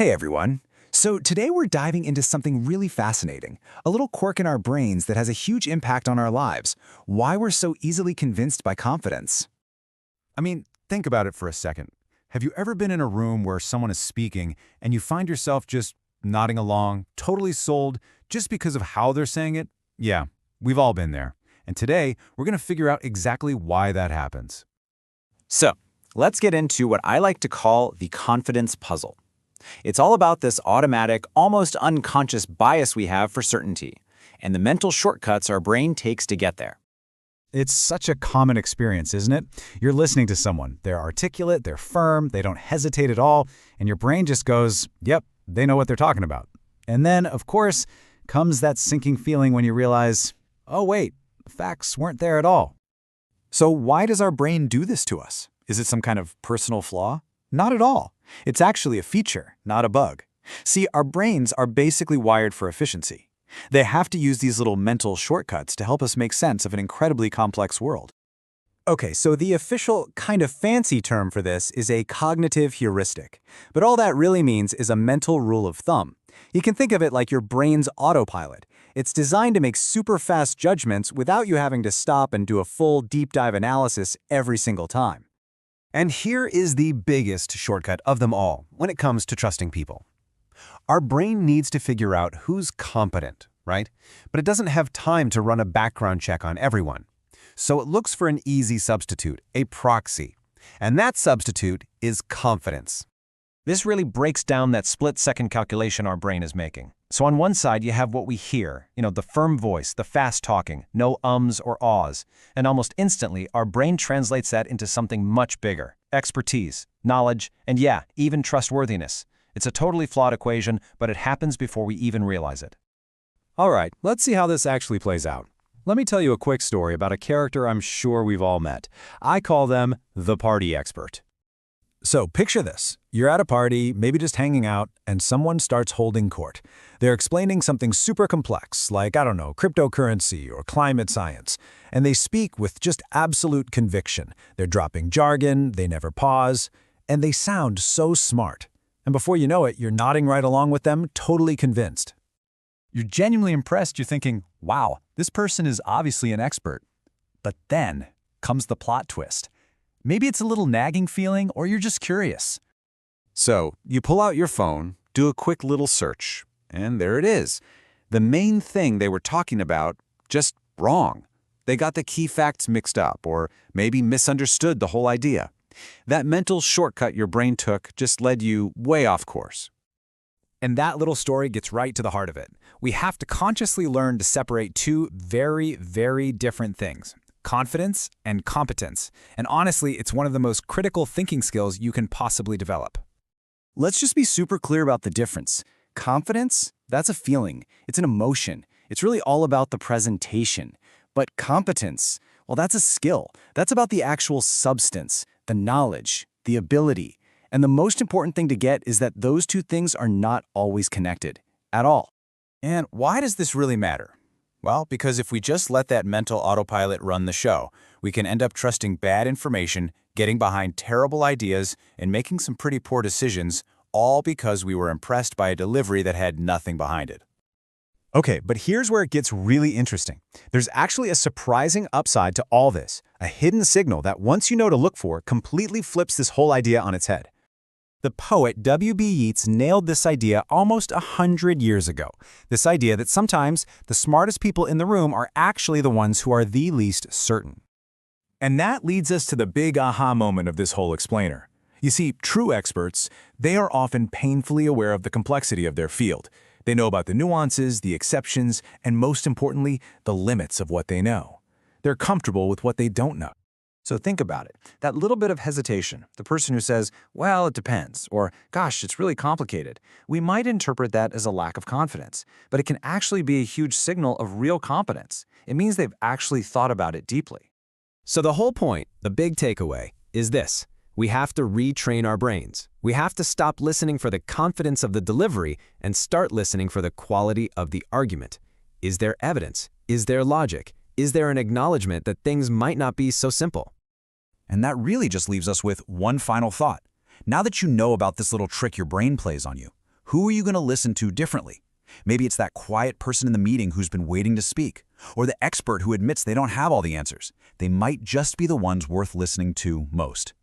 Hey everyone. So today we're diving into something really fascinating, a little quirk in our brains that has a huge impact on our lives, why we're so easily convinced by confidence. Think about it for a second. Have you ever been in a room where someone is speaking and you find yourself just nodding along, totally sold, just because of how they're saying it? Yeah, we've all been there. And today, we're going to figure out exactly why that happens. So, let's get into what I like to call the confidence puzzle. It's all about this automatic, almost unconscious bias we have for certainty, and the mental shortcuts our brain takes to get there. It's such a common experience, isn't it? You're listening to someone. They're articulate, they're firm, they don't hesitate at all, and your brain just goes, yep, they know what they're talking about. And then, of course, comes that sinking feeling when you realize, oh wait, the facts weren't there at all. So why does our brain do this to us? Is it some kind of personal flaw? Not at all. It's actually a feature, not a bug. See, our brains are basically wired for efficiency. They have to use these little mental shortcuts to help us make sense of an incredibly complex world. Okay, so the official, kind of fancy term for this is a cognitive heuristic. But all that really means is a mental rule of thumb. You can think of it like your brain's autopilot. It's designed to make super fast judgments without you having to stop and do a full deep dive analysis every single time. And here is the biggest shortcut of them all when it comes to trusting people. Our brain needs to figure out who's competent, right? But it doesn't have time to run a background check on everyone. So it looks for an easy substitute, a proxy. And that substitute is confidence. This really breaks down that split-second calculation our brain is making. So on one side, you have what we hear, the firm voice, the fast talking, no ums or ahs. And almost instantly, our brain translates that into something much bigger: expertise, knowledge, and yeah, even trustworthiness. It's a totally flawed equation, but it happens before we even realize it. All right, let's see how this actually plays out. Let me tell you a quick story about a character I'm sure we've all met. I call them the party expert. So picture this. You're at a party, maybe just hanging out, and someone starts holding court. They're explaining something super complex, like, cryptocurrency or climate science, and they speak with just absolute conviction. They're dropping jargon, they never pause, and they sound so smart. And before you know it, you're nodding right along with them, totally convinced. You're genuinely impressed. You're thinking, wow, this person is obviously an expert. But then comes the plot twist. Maybe it's a little nagging feeling, or you're just curious. So you pull out your phone, do a quick little search, and there it is. The main thing they were talking about, just wrong. They got the key facts mixed up, or maybe misunderstood the whole idea. That mental shortcut your brain took just led you way off course. And that little story gets right to the heart of it. We have to consciously learn to separate two very, very different things: confidence and competence. And honestly, it's one of the most critical thinking skills you can possibly develop. Let's just be super clear about the difference. Confidence, that's a feeling. It's an emotion. It's really all about the presentation. But competence, well, that's a skill. That's about the actual substance, the knowledge, the ability. And the most important thing to get is that those two things are not always connected at all. And why does this really matter? Well, because if we just let that mental autopilot run the show, we can end up trusting bad information, getting behind terrible ideas, and making some pretty poor decisions, all because we were impressed by a delivery that had nothing behind it. Okay, but here's where it gets really interesting. There's actually a surprising upside to all this, a hidden signal that once you know to look for, completely flips this whole idea on its head. The poet W.B. Yeats nailed this idea almost 100 years ago. This idea that sometimes the smartest people in the room are actually the ones who are the least certain. And that leads us to the big aha moment of this whole explainer. You see, true experts, they are often painfully aware of the complexity of their field. They know about the nuances, the exceptions, and most importantly, the limits of what they know. They're comfortable with what they don't know. So think about it. That little bit of hesitation, the person who says, well, it depends, or gosh, it's really complicated. We might interpret that as a lack of confidence, but it can actually be a huge signal of real competence. It means they've actually thought about it deeply. So the whole point, the big takeaway, is this. We have to retrain our brains. We have to stop listening for the confidence of the delivery and start listening for the quality of the argument. Is there evidence? Is there logic? Is there an acknowledgement that things might not be so simple? And that really just leaves us with one final thought. Now that you know about this little trick your brain plays on you, Who are you going to listen to differently? Maybe it's that quiet person in the meeting who's been waiting to speak, or the expert who admits they don't have all the answers. They might just be the ones worth listening to most.